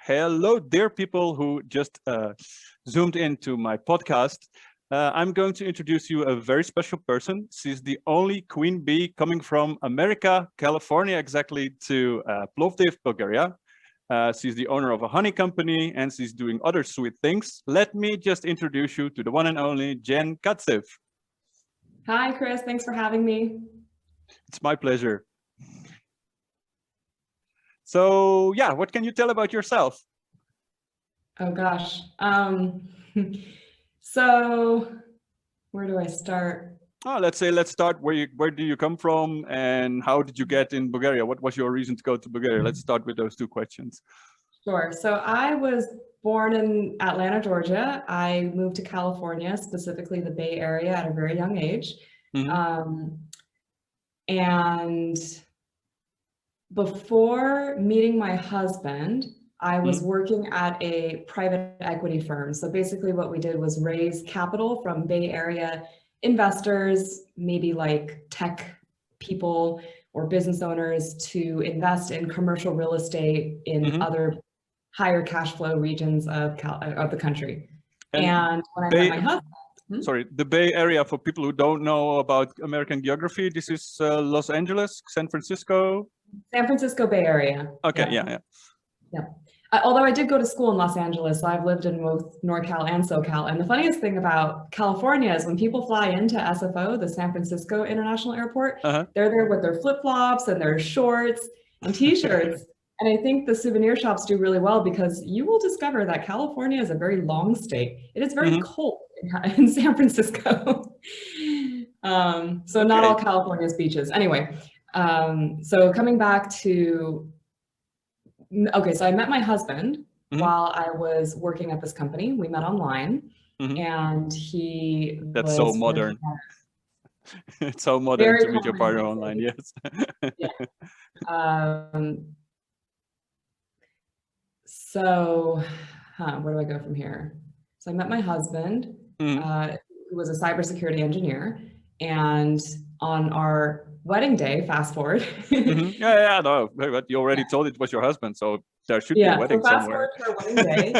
Hello, dear people who just zoomed into my podcast. I'm going to introduce you a very special person. She's the only queen bee coming from America, California, exactly to Plovdiv, Bulgaria. She's the owner of a honey company and she's doing other sweet things. Let me just introduce you to the one and only Jen Katsev. Hi, Chris. Thanks for having me. It's my pleasure. So yeah, what can you tell about yourself? Oh gosh. So where do I start? Oh, let's start where do you come from and how did you get in Bulgaria? What was your reason to go to Bulgaria? Let's start with those two questions. Sure. So I was born in Atlanta, Georgia. I moved to California, specifically the Bay Area, at a very young age. And before meeting my husband, I was working at a private equity firm. So basically what we did was raise capital from Bay Area investors, maybe like tech people or business owners, to invest in commercial real estate in other higher cash flow regions of the country. And when I met my husband, sorry, the Bay Area, for people who don't know about American geography, this is Los Angeles, San Francisco. San Francisco Bay Area. Okay, yeah. Although I did go to school in Los Angeles, so I've lived in both NorCal and SoCal. And the funniest thing about California is when people fly into SFO, the San Francisco International Airport, they're there with their flip-flops and their shorts and t-shirts. And I think the souvenir shops do really well because you will discover that California is a very long state. It is very cold in San Francisco. So not all California's beaches. Anyway, so coming back to, so I met my husband while I was working at this company. We met online and he That's so modern. It's so modern to meet your partner online, yes. So where do I go from here? So I met my husband, who was a cybersecurity engineer, and on our wedding day, fast forward. No, but you already told it was your husband, so there should be a wedding somewhere. So fast forward to our wedding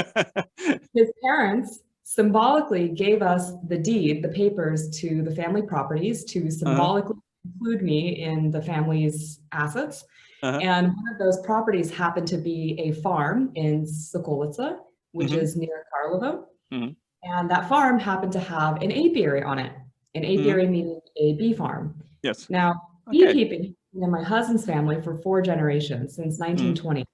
day, his parents symbolically gave us the deed, the papers to the family properties to symbolically include me in the family's assets. And one of those properties happened to be a farm in Sokolica, which is near Karlovo. And that farm happened to have an apiary on it. An apiary meaning a bee farm. Yes. Now, beekeeping in my husband's family for 4 generations since 1920.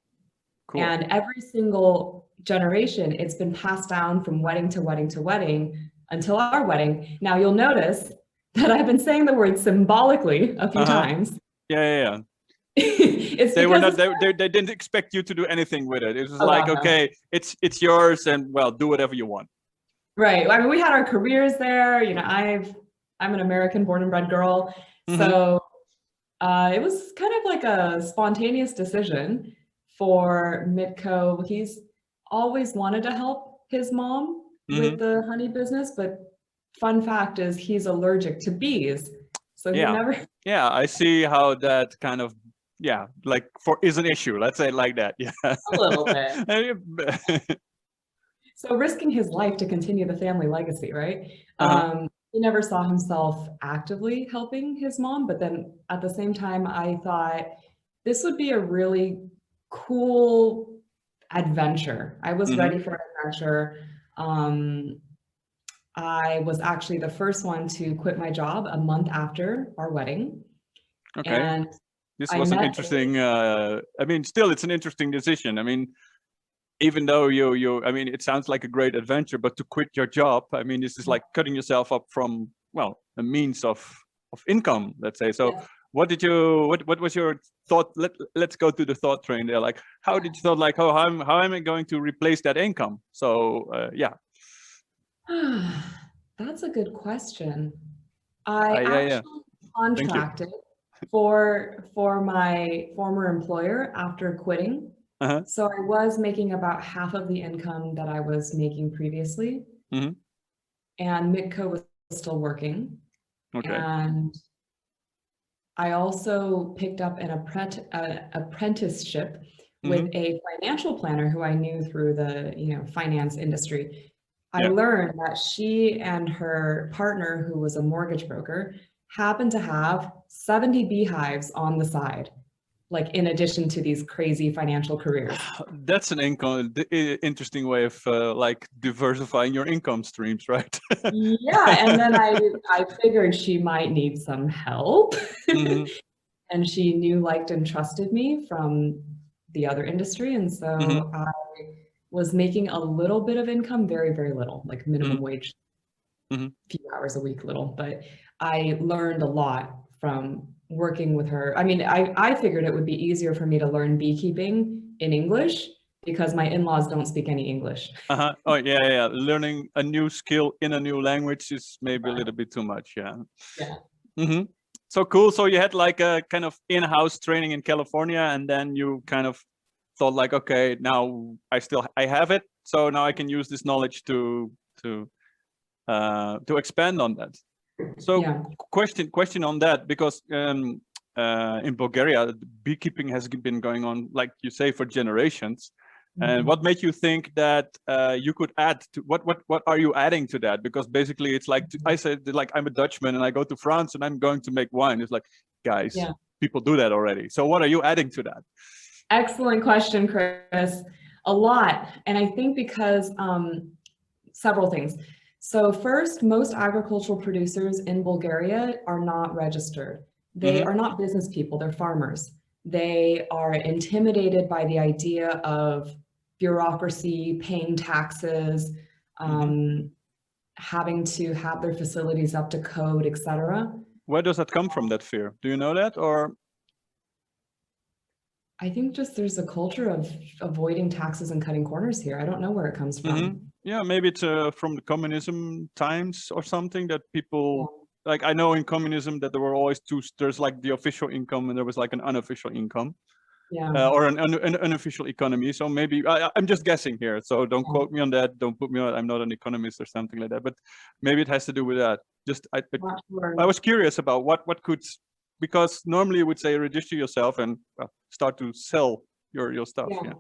Cool. And every single generation, it's been passed down from wedding to wedding to wedding until our wedding. Now, you'll notice that I've been saying the word symbolically a few times. Yeah. It's they were not. They didn't expect you to do anything with it. It was like, okay, it's yours, and well, do whatever you want. Right. I mean, we had our careers there. You know, I'm an American born and bred girl, so it was kind of like a spontaneous decision for Mitko. He's always wanted to help his mom with the honey business, but fun fact is he's allergic to bees, so he never. Yeah, I see how that kind of is an issue. Let's say it like that. Yeah, a little bit. So risking his life to continue the family legacy, right? He never saw himself actively helping his mom, but then at the same time, I thought this would be a really cool adventure. I was ready for an adventure. I was actually the first one to quit my job a month after our wedding. Okay. And this was an interesting, I mean, still it's an interesting decision. I mean, even though I mean, it sounds like a great adventure, but to quit your job, I mean, this is like cutting yourself up from, well, a means of income, let's say. So what was your thought? Let's go to the thought train there. Like, how did you thought like, how am I going to replace that income? So, That's a good question. I actually contracted for my former employer after quitting. So I was making about half of the income that I was making previously. And Mitko was still working. And I also picked up an apprenticeship with a financial planner who I knew through the, finance industry. I learned that she and her partner, who was a mortgage broker, happened to have 70 beehives on the side, like in addition to these crazy financial careers. That's an interesting way of like diversifying your income streams, right? Yeah, and then I figured she might need some help. And she knew, liked, and trusted me from the other industry. And so I was making a little bit of income, very, very little, like minimum wage, a few hours a week, little, but I learned a lot from working with her. I mean, I figured it would be easier for me to learn beekeeping in English because my in-laws don't speak any English. Oh, yeah. Learning a new skill in a new language is maybe a little bit too much, Yeah. So cool. So you had like a kind of in-house training in California, and then you kind of thought like, okay, now I have it, so now I can use this knowledge to expand on that. So question on that, because in Bulgaria, beekeeping has been going on, like you say, for generations. And what made you think that you could add to what are you adding to that? Because basically it's like, I said, like, I'm a Dutchman and I go to France and I'm going to make wine. It's like, guys, people do that already. So what are you adding to that? Excellent question, Chris. A lot. And I think because several things. So first, most agricultural producers in Bulgaria are not registered. They are not business people, they're farmers. They are intimidated by the idea of bureaucracy, paying taxes, having to have their facilities up to code, etc. Where does that come from, that fear? Do you know that, or? I think just there's a culture of avoiding taxes and cutting corners here. I don't know where it comes from. Yeah, maybe it's from the communism times or something that people, like, I know in communism that there were always there's like the official income and there was like an unofficial income. Or an unofficial economy. So maybe I'm just guessing here. So don't quote me on that. Don't put me on. I'm not an economist or something like that. But maybe it has to do with that. Just I was curious about what could, because normally you would say register yourself and start to sell your stuff. Yeah.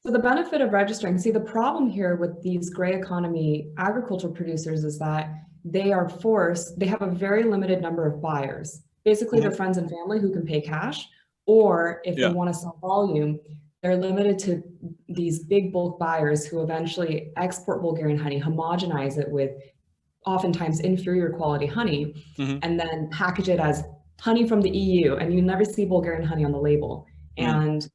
So the benefit of registering. See, the problem here with these gray economy agricultural producers is that they are forced. They have a very limited number of buyers. Basically, their friends and family who can pay cash. Or if they want to sell volume, they're limited to these big bulk buyers who eventually export Bulgarian honey, homogenize it with oftentimes inferior quality honey, and then package it as honey from the EU. And you never see Bulgarian honey on the label. And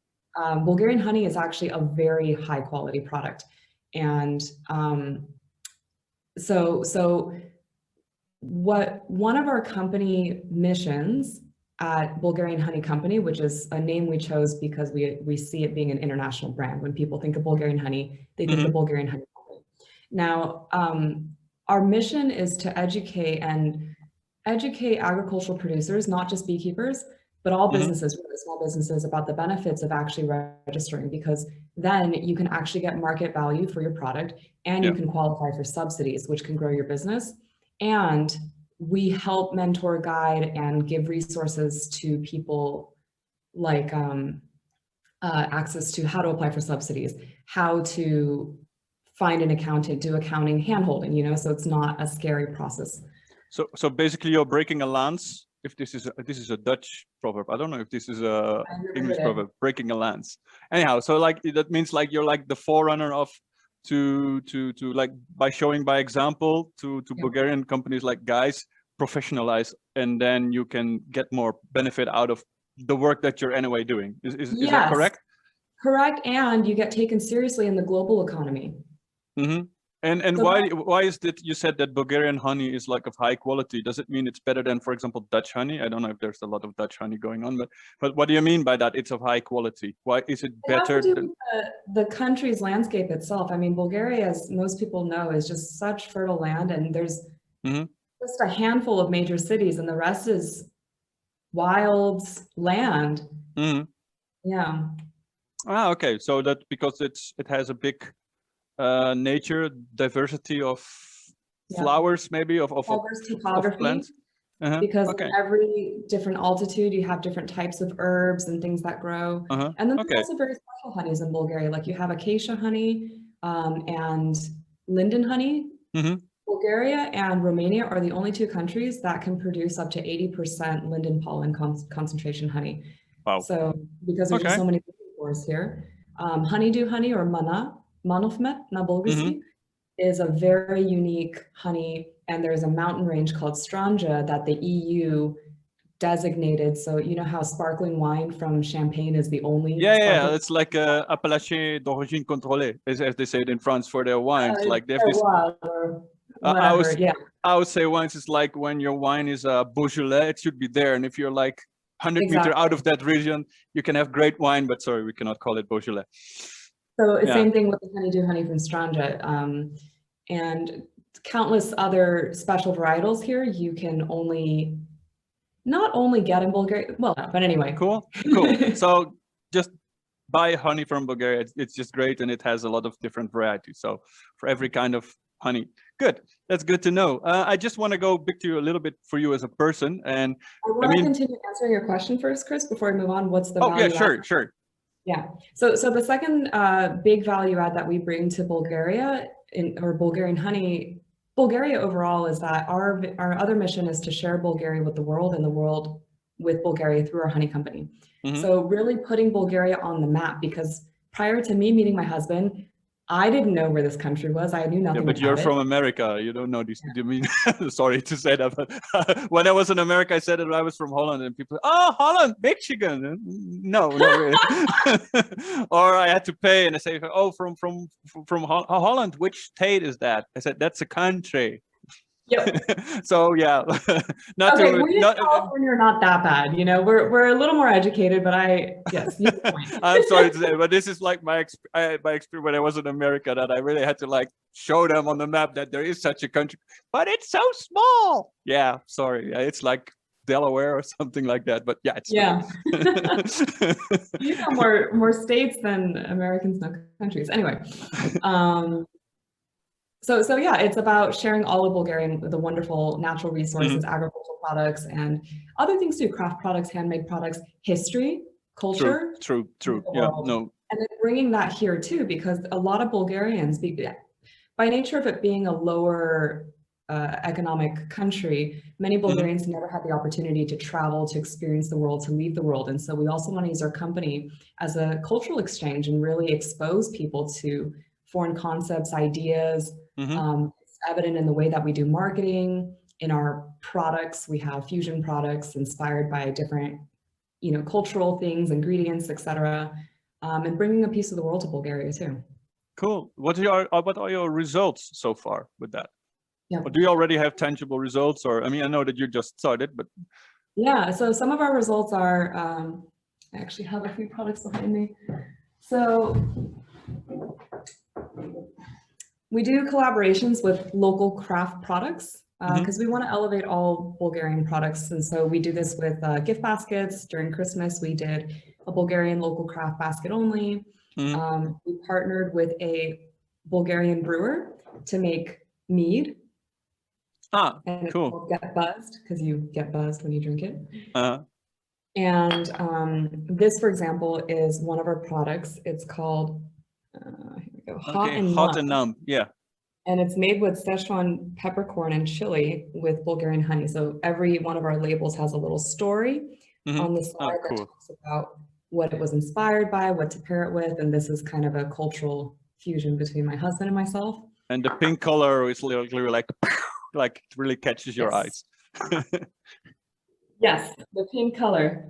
Bulgarian honey is actually a very high quality product. And so what one of our company missions at Bulgarian Honey Company, which is a name we chose because we see it being an international brand. When people think of Bulgarian honey, they think of Bulgarian Honey Company. Now, our mission is to educate agricultural producers, not just beekeepers, but all businesses, really small businesses, about the benefits of actually registering, because then you can actually get market value for your product and you can qualify for subsidies, which can grow your business. And we help mentor, guide, and give resources to people like access to how to apply for subsidies, how to find an accountant, do accounting, hand-holding, so it's not a scary process. So basically you're breaking a lance. If this is a Dutch proverb, I don't know if this is a English proverb, breaking a lance. Anyhow, so like that means like you're like the forerunner of to like by showing by example to Bulgarian companies like, guys, professionalize, and then you can get more benefit out of the work that you're anyway doing. Is that correct? Correct, and you get taken seriously in the global economy. And so why is that? You said that Bulgarian honey is like of high quality. Does it mean it's better than, for example, Dutch honey? I don't know if there's a lot of Dutch honey going on, but what do you mean by that? It's of high quality. Why is it better? It has to do with the country's landscape itself. I mean, Bulgaria, as most people know, is just such fertile land, and there's just a handful of major cities, and the rest is wild land. Yeah. Ah, okay. So that because it has a big nature diversity of flowers, maybe of topography. plants. because in every different altitude, you have different types of herbs and things that grow. And then there's also very special honeys in Bulgaria. Like you have acacia honey and linden honey. Bulgaria and Romania are the only two countries that can produce up to 80% linden pollen concentration honey. Wow. So because there's just so many forests here. Honeydew honey or manofmet na bulgarski is a very unique honey, and there's a mountain range called Stranja that the EU designated. So you know how sparkling wine from Champagne is the only it's like appellation d'origine contrôlée, as they say it in France for their wines. Like they have this. I would say wines is like when your wine is a Beaujolais, it should be there, and if you're like 100 meters out of that region, you can have great wine, but sorry, we cannot call it Beaujolais. So same thing with the honeydew honey from Stranja, and countless other special varietals here. You can not only get in Bulgaria, well, but anyway. Cool. So just buy honey from Bulgaria. It's just great, and it has a lot of different varieties. So for every kind of honey. Good. That's good to know. I just want to go back to you a little bit for you as a person. And I want to continue answering your question first, Chris, before we move on. What's the value add? Sure. Yeah. So the second big value add that we bring to Bulgaria or Bulgarian honey, Bulgaria overall, is that our other mission is to share Bulgaria with the world and the world with Bulgaria through our honey company. So really putting Bulgaria on the map, because prior to me meeting my husband, I didn't know where this country was. I knew nothing but you're from America. You don't know this. You mean, sorry to say that, but when I was in America, I said that I was from Holland, and people, Holland, Michigan. No, really. Or I had to pay, and I say, from Holland. Which state is that? I said, that's a country. Yep. So yeah, California are not that bad. You know, we're a little more educated, but yes, you have a point. I'm sorry to say, but this is like my experience when I was in America, that I really had to like show them on the map that there is such a country, but it's so small. Yeah, sorry, it's like Delaware or something like that. But yeah, it's you know more states than Americans know countries. Anyway. So yeah, it's about sharing all of Bulgarian, the wonderful natural resources, agricultural products, and other things too, craft products, handmade products, history, culture. True. Yeah, no. And then bringing that here too, because a lot of Bulgarians, by nature of it being a lower economic country, many Bulgarians never had the opportunity to travel, to experience the world, to leave the world. And so we also want to use our company as a cultural exchange and really expose people to foreign concepts, ideas. It's evident in the way that we do marketing. In our products, we have fusion products inspired by different, cultural things, ingredients, etc. And bringing a piece of the world to Bulgaria too. Cool. What are your results so far with that? Yeah. Or do you already have tangible results? Or I know that you just started, but yeah. So some of our results are. I actually have a few products behind me. So. We do collaborations with local craft products because we want to elevate all Bulgarian products. And so we do this with gift baskets. During Christmas, we did a Bulgarian local craft basket only. We partnered with a Bulgarian brewer to make mead. And cool. Get buzzed, because you get buzzed when you drink it. And this, for example, is one of our products. It's called Hot and Numb. Yeah. And it's made with Szechuan peppercorn and chili with Bulgarian honey. So every one of our labels has a little story on the side that talks about what it was inspired by, what to pair it with. And this is kind of a cultural fusion between my husband and myself. And the pink color is literally like it really catches your eyes. Yes, the pink color.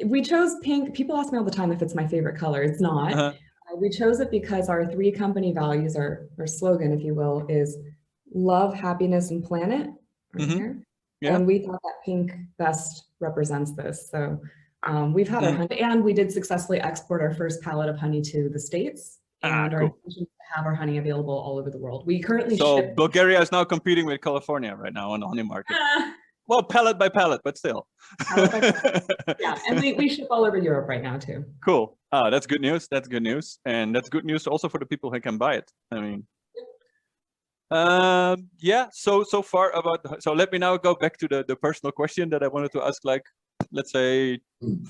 We chose pink. People ask me all the time if it's my favorite color. It's not. We chose it because our 3 company values, our slogan, if you will, is love, happiness, and planet. Right here. Yeah. And we thought that pink best represents this. So we've had our honey, and we did successfully export our first pallet of honey to the States. And our intention is to have our honey available all over the world. We currently ship. Bulgaria is now competing with California right now on the honey market. Well, pallet by pallet, but still. Yeah, and we ship all over Europe right now too. Cool. That's good news. That's good news. And that's good news also for the people who can buy it. Yeah, so far about, so let me now go back to the personal question that I wanted to ask, like, let's say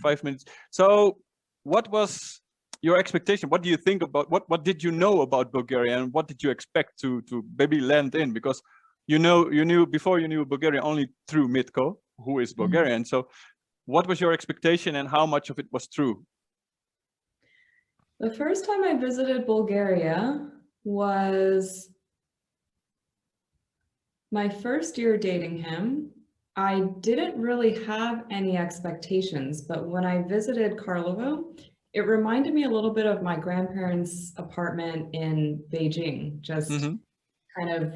5 minutes. So what was your expectation? What do you think about, what did you know about Bulgaria, and what did you expect to maybe land in? Because you knew before, you knew Bulgaria only through Mitko, who is Bulgarian. So what was your expectation, and how much of it was true? The first time I visited Bulgaria was my first year dating him. I didn't really have any expectations, but when I visited Karlovo, it reminded me a little bit of my grandparents' apartment in Beijing, just kind of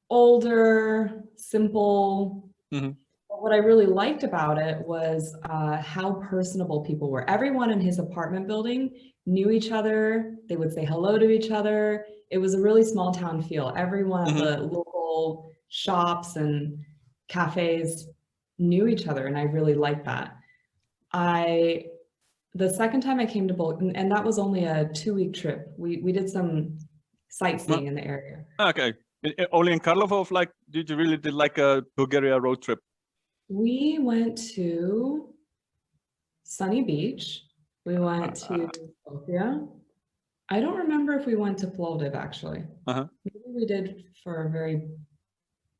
older, simple. But what I really liked about it was how personable people were. Everyone in his apartment building knew each other. They would say hello to each other. It was a really small town feel. Everyone at the local shops and cafes knew each other, and I really liked that. The second time I came to Bulgaria, and that was only a 2-week trip. We did some sightseeing in the area. Okay, only in Karlovo, like, did you really did like a Bulgaria road trip? We went to Sunny Beach. We went to Sofia. I don't remember if we went to Plovdiv, actually. Maybe we did for a very,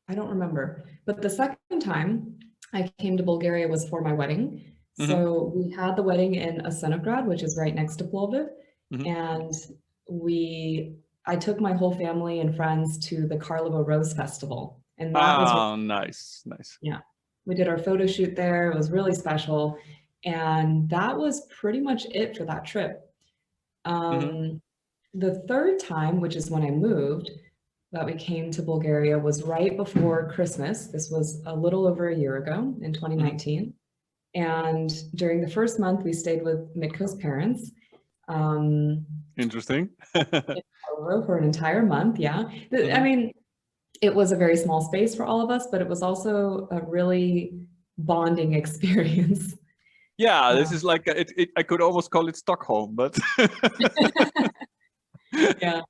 I don't remember. But the second time I came to Bulgaria was for my wedding. So we had the wedding in Asenovrad, which is right next to Plovdiv. And I took my whole family and friends to the Karlovo Rose Festival. And that was really, nice. Yeah. We did our photo shoot there. It was really special. And that was pretty much it for that trip. The third time, which is when I moved, that we came to Bulgaria, was right before Christmas. This was a little over a year ago in 2019. And during the first month, we stayed with Mitko's parents. Interesting. For an entire month, yeah. I mean, it was a very small space for all of us, but it was also a really bonding experience. Yeah, this is like, I could almost call it Stockholm, but. Yeah.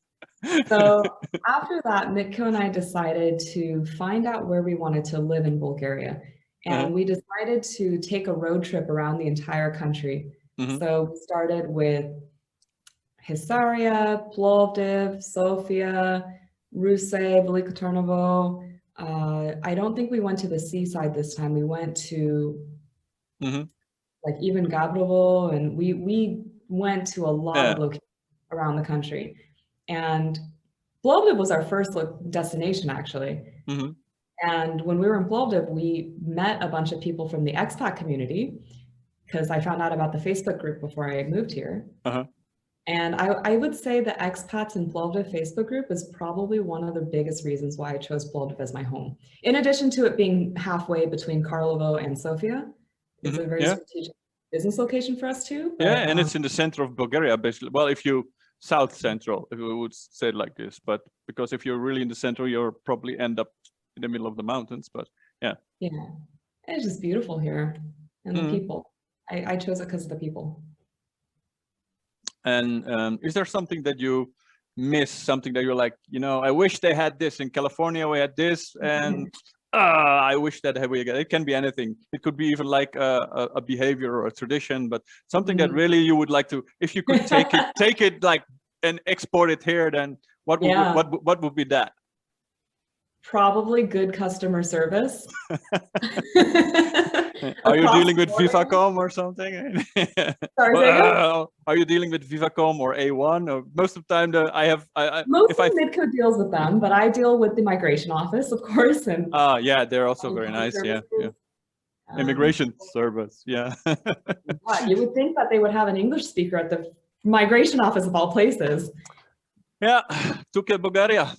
So after that, Mitko and I decided to find out where we wanted to live in Bulgaria. And we decided to take a road trip around the entire country. So we started with Hisaria, Plovdiv, Sofia, Ruse, Veliko Tarnovo. I don't think we went to the seaside this time. We went to like even Gabrovo, and we went to a lot of locations around the country. And Plovdiv was our first destination, actually. And when we were in Plovdiv, we met a bunch of people from the expat community, because I found out about the Facebook group before I moved here. And I would say the expats in Plovdiv Facebook group is probably one of the biggest reasons why I chose Plovdiv as my home. In addition to it being halfway between Karlovo and Sofia, it's a very strategic business location for us too. But, and it's in the center of Bulgaria, basically. Well, if you south central, if we would say it like this, but because if you're really in the center, you'll probably end up in the middle of the mountains. But yeah, it's just beautiful here, and the people. I chose it because of the people. And is there something that you miss, something that you're like, I wish they had this in California, we had this, and I wish that we get it? Can be anything. It could be even like a behavior or a tradition, but something that really you would like to, if you could take it like and export it here, then what would be that? Probably good customer service. Are you dealing with Vivacom or something? Sorry, are you dealing with Vivacom or A1? Or most of the time, mostly Mitko deals with them, but I deal with the migration office, of course. And yeah, they're also very nice. Yeah. Immigration service. Yeah. You would think that they would have an English speaker at the migration office of all places. Yeah, Tuke Bulgaria.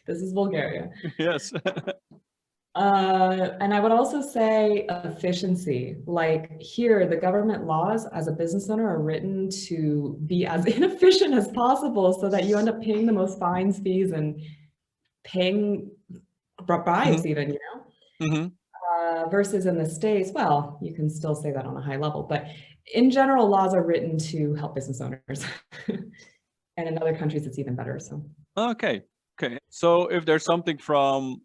This is Bulgaria. Yes. And I would also say efficiency. Like here, the government laws as a business owner are written to be as inefficient as possible so that you end up paying the most fines, fees, and paying bribes even, versus in the States, well, you can still say that on a high level, but in general, laws are written to help business owners. And in other countries, it's even better. So okay. Okay. So if there's something from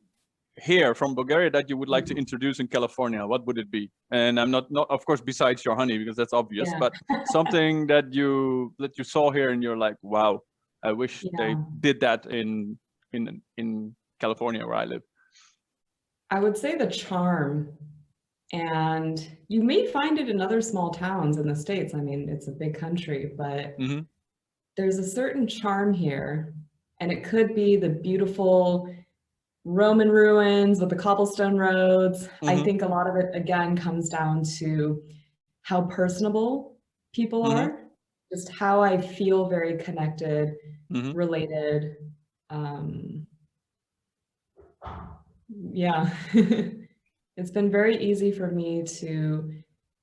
here, from Bulgaria, that you would like to introduce in California, what would it be? And I'm not of course, besides your honey, because that's obvious, Yeah. but something that you saw here and you're like, wow, I wish they did that in California where I live. I would say the charm, and you may find it in other small towns in the States. I mean, it's a big country, but there's a certain charm here, and it could be the beautiful Roman ruins with the cobblestone roads. I think a lot of it, again, comes down to how personable people are, just how I feel very connected, related. Yeah, it's been very easy for me to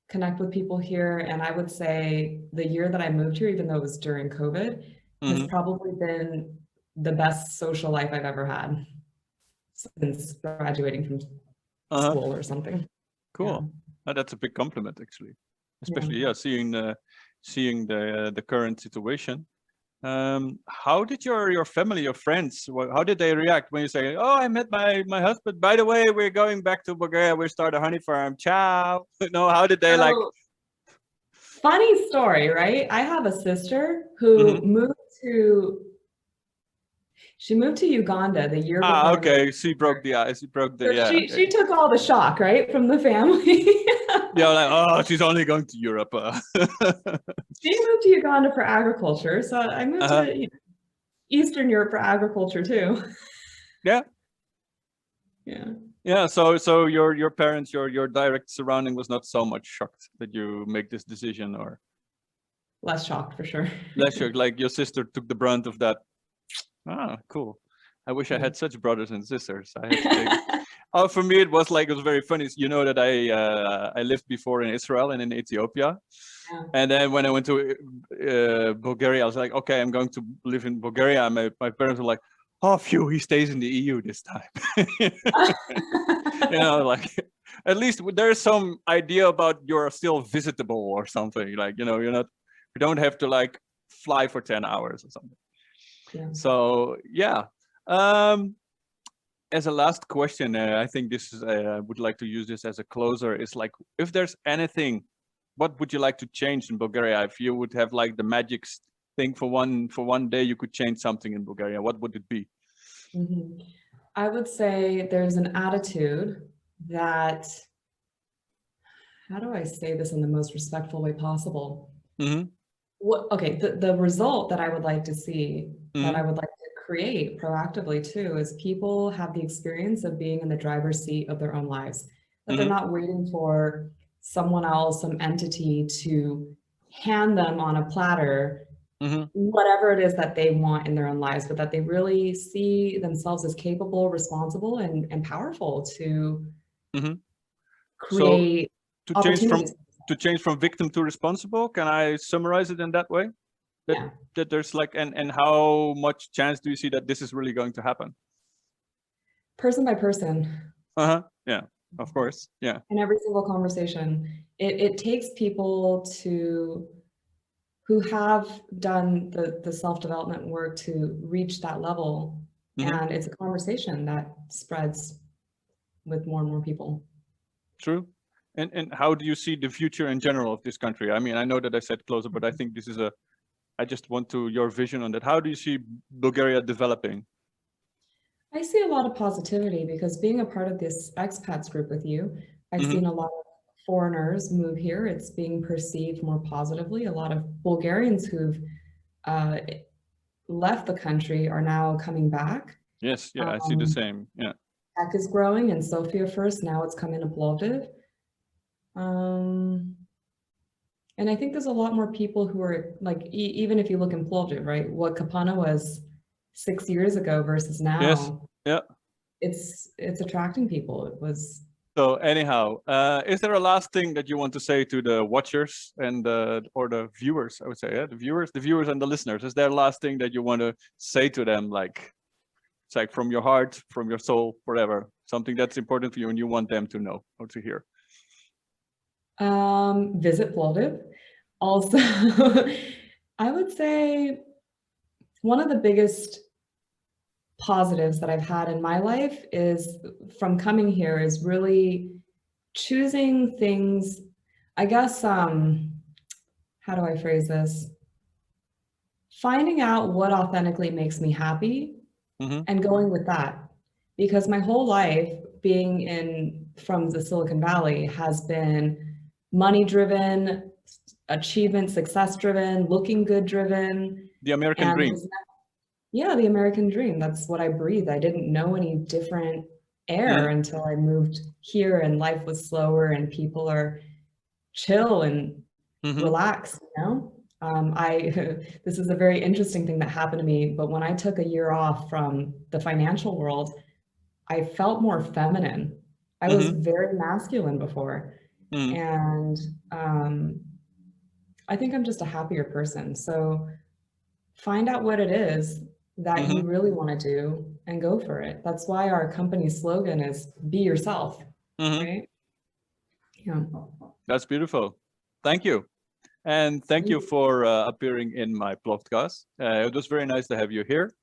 connect with people here. And I would say the year that I moved here, even though it was during COVID, has probably been the best social life I've ever had since graduating from school or something. Cool. Yeah. That's a big compliment, actually, especially seeing the current situation. How did your family, your friends, how did they react when you say, oh, I met my husband, by the way, we're going back to Bulgaria, we start a honey farm, ciao? No, how did they Funny story, right? I have a sister who moved to Uganda the year before. Okay, she broke the ice. She took all the shock, right, from the family. Yeah, like, oh, she's only going to Europe. She moved to Uganda for agriculture, so I moved to Eastern Europe for agriculture too. Yeah. Yeah. Yeah. So your parents, your direct surrounding was not so much shocked that you make this decision, or less shocked for sure. Less shocked, like your sister took the brunt of that. Ah, cool. I wish I had such brothers and sisters. I had to take Oh, for me, it was very funny. You know that I lived before in Israel and in Ethiopia. Yeah. And then when I went to Bulgaria, I was like, okay, I'm going to live in Bulgaria. And my parents were like, oh, phew, he stays in the EU this time. You know, like, at least there's some idea about you're still visitable or something. Like, you know, you don't have to like fly for 10 hours or something. Yeah. So, yeah. As a last question, I think this is, I would like to use this as a closer, is like, if there's anything, what would you like to change in Bulgaria? If you would have like the magic thing for one day, you could change something in Bulgaria, what would it be? Mm-hmm. I would say there's an attitude that, how do I say this in the most respectful way possible? Mm-hmm. Okay, the result that I would like to see, that I would like to create proactively too, is people have the experience of being in the driver's seat of their own lives. That they're not waiting for someone else, some entity to hand them on a platter whatever it is that they want in their own lives, but that they really see themselves as capable, responsible, and powerful to create opportunities. To change from victim to responsible, can I summarize it in that way? That there's like, and how much chance do you see that this is really going to happen? Person by person. Yeah, of course. Yeah. In every single conversation, it takes people who have done the self-development work to reach that level. And it's a conversation that spreads with more and more people. True. And how do you see the future in general of this country? I mean, I know that I said closer, but I think this is I just want your vision on that. How do you see Bulgaria developing? I see a lot of positivity, because being a part of this expats group with you, I've seen a lot of foreigners move here. It's being perceived more positively. A lot of Bulgarians who've left the country are now coming back. Yes, yeah, I see the same. Yeah. Tech is growing in Sofia first. Now it's coming to Plovdiv. And I think there's a lot more people who are like, even if you look in Plovdiv, right? What Kapana was 6 years ago versus now. Yes. Yeah. It's attracting people. It was. So anyhow, is there a last thing that you want to say to the watchers and or the viewers? I would say, yeah, the viewers and the listeners. Is there a last thing that you want to say to them? Like, it's like from your heart, from your soul, whatever. Something that's important for you and you want them to know or to hear. Visit Plovdiv. Also, I would say one of the biggest positives that I've had in my life is from coming here is really choosing things, I guess, how do I phrase this? Finding out what authentically makes me happy and going with that. Because my whole life being from the Silicon Valley has been money driven, achievement, success driven, looking good driven. The American dream. Yeah, the American dream. That's what I breathe. I didn't know any different air until I moved here, and life was slower and people are chill and relaxed, you know? This is a very interesting thing that happened to me, but when I took a year off from the financial world, I felt more feminine. I was very masculine before. And I think I'm just a happier person. So find out what it is that you really want to do and go for it. That's why our company's slogan is be yourself, right? Yeah. That's beautiful. Thank you. And thank you for appearing in my Plovdcast. It was very nice to have you here.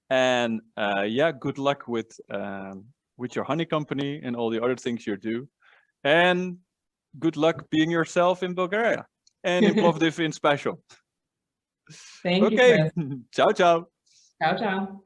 And yeah, good luck with your honey company and all the other things you do. And good luck being yourself in Bulgaria and in Plovdiv in special. Thank you, Okay. Chris. Ciao, ciao. Ciao, ciao.